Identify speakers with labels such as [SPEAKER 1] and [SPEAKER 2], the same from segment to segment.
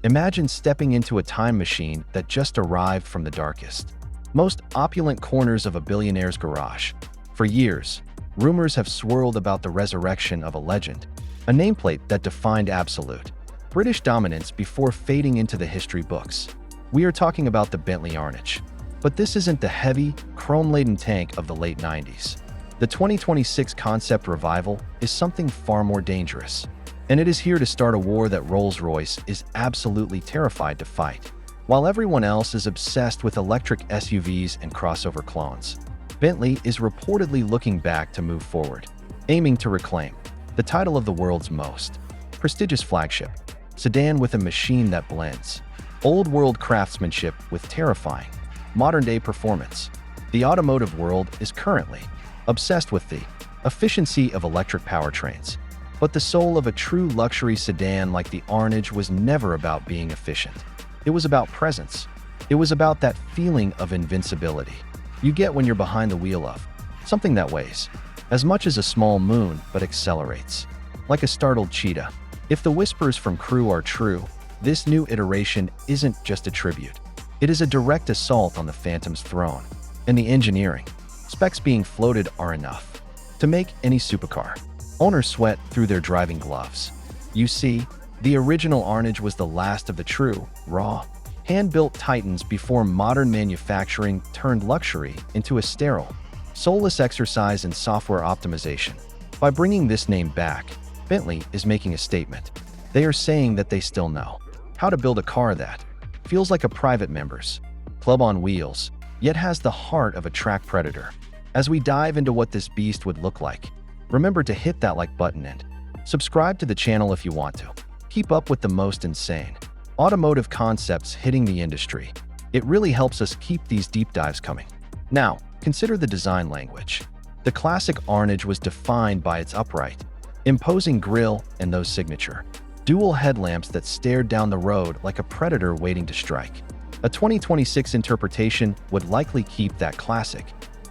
[SPEAKER 1] Imagine stepping into a time machine that just arrived from the darkest, most opulent corners of a billionaire's garage. For years, rumors have swirled about the resurrection of a legend, a nameplate that defined absolute British dominance before fading into the history books. We are talking about the Bentley Arnage. But this isn't the heavy, chrome-laden tank of the late 90s. The 2026 concept revival is something far more dangerous, and it is here to start a war that Rolls-Royce is absolutely terrified to fight. While everyone else is obsessed with electric SUVs and crossover clones, Bentley is reportedly looking back to move forward, aiming to reclaim the title of the world's most prestigious flagship sedan with a machine that blends old-world craftsmanship with terrifying, modern-day performance. The automotive world is currently obsessed with the efficiency of electric powertrains. But the soul of a true luxury sedan like the Arnage was never about being efficient. It was about presence. It was about that feeling of invincibility you get when you're behind the wheel of something that weighs as much as a small moon but accelerates like a startled cheetah. If the whispers from crew are true, this new iteration isn't just a tribute. It is a direct assault on the Phantom's throne, and the engineering specs being floated are enough to make any supercar owners sweat through their driving gloves. You see, the original Arnage was the last of the true, raw, hand-built titans before modern manufacturing turned luxury into a sterile, soulless exercise in software optimization. By bringing this name back, Bentley is making a statement. They are saying that they still know how to build a car that feels like a private member's club on wheels, yet has the heart of a track predator. As we dive into what this beast would look like, remember to hit that like button and subscribe to the channel if you want to keep up with the most insane automotive concepts hitting the industry. It really helps us keep these deep dives coming. Now, consider the design language. The classic Arnage was defined by its upright, imposing grille and those signature dual headlamps that stared down the road like a predator waiting to strike. A 2026 interpretation would likely keep that classic,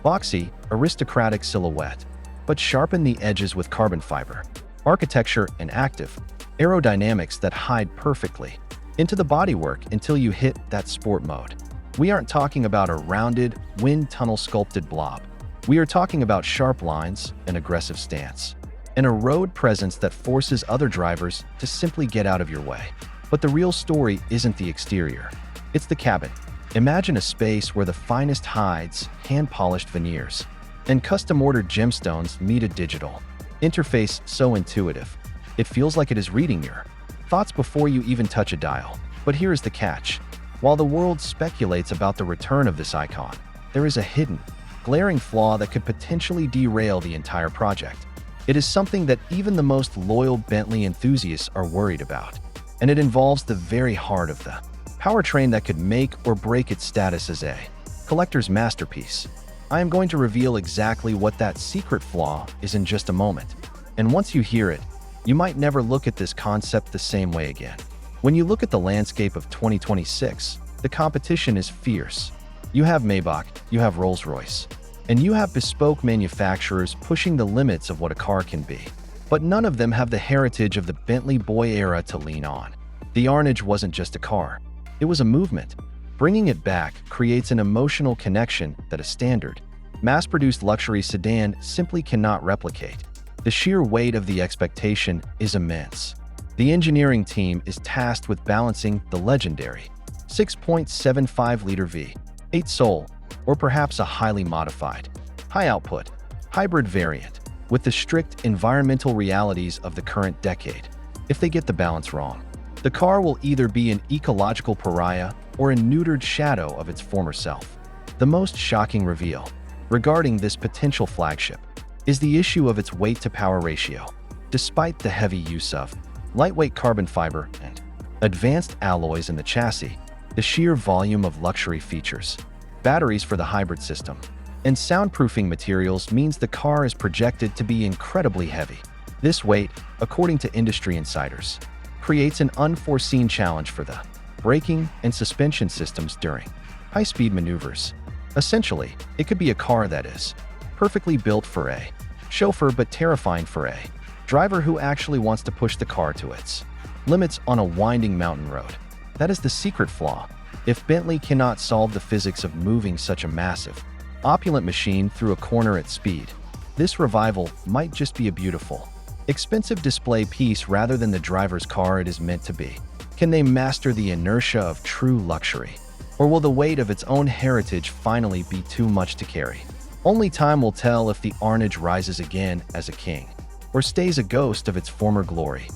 [SPEAKER 1] boxy, aristocratic silhouette, but sharpen the edges with carbon fiber, architecture, and active aerodynamics that hide perfectly into the bodywork until you hit that sport mode. We aren't talking about a rounded, wind tunnel sculpted blob. We are talking about sharp lines, an aggressive stance, and a road presence that forces other drivers to simply get out of your way. But the real story isn't the exterior, it's the cabin. Imagine a space where the finest hides, hand-polished veneers, and custom-ordered gemstones meet a digital interface so intuitive, it feels like it is reading your thoughts before you even touch a dial. But here is the catch. While the world speculates about the return of this icon, there is a hidden, glaring flaw that could potentially derail the entire project. It is something that even the most loyal Bentley enthusiasts are worried about, and it involves the very heart of the powertrain that could make or break its status as a collector's masterpiece. I am going to reveal exactly what that secret flaw is in just a moment, and once you hear it, you might never look at this concept the same way again. When you look at the landscape of 2026, the competition is fierce. You have Maybach, you have Rolls-Royce, and you have bespoke manufacturers pushing the limits of what a car can be. But none of them have the heritage of the Bentley boy era to lean on. The Arnage wasn't just a car, it was a movement. Bringing it back creates an emotional connection that a standard, mass-produced luxury sedan simply cannot replicate. The sheer weight of the expectation is immense. The engineering team is tasked with balancing the legendary 6.75-liter V8 Soul, or perhaps a highly modified, high-output, hybrid variant, with the strict environmental realities of the current decade. If they get the balance wrong, the car will either be an ecological pariah or a neutered shadow of its former self. The most shocking reveal regarding this potential flagship is the issue of its weight-to-power ratio. Despite the heavy use of lightweight carbon fiber and advanced alloys in the chassis, the sheer volume of luxury features, batteries for the hybrid system, and soundproofing materials means the car is projected to be incredibly heavy. This weight, according to industry insiders, creates an unforeseen challenge for the braking and suspension systems during high-speed maneuvers. Essentially, it could be a car that is perfectly built for a chauffeur but terrifying for a driver who actually wants to push the car to its limits on a winding mountain road. That is the secret flaw. If Bentley cannot solve the physics of moving such a massive, opulent machine through a corner at speed, this revival might just be a beautiful, expensive display piece rather than the driver's car it is meant to be. Can they master the inertia of true luxury? Or will the weight of its own heritage finally be too much to carry? Only time will tell if the Arnage rises again as a king, or stays a ghost of its former glory.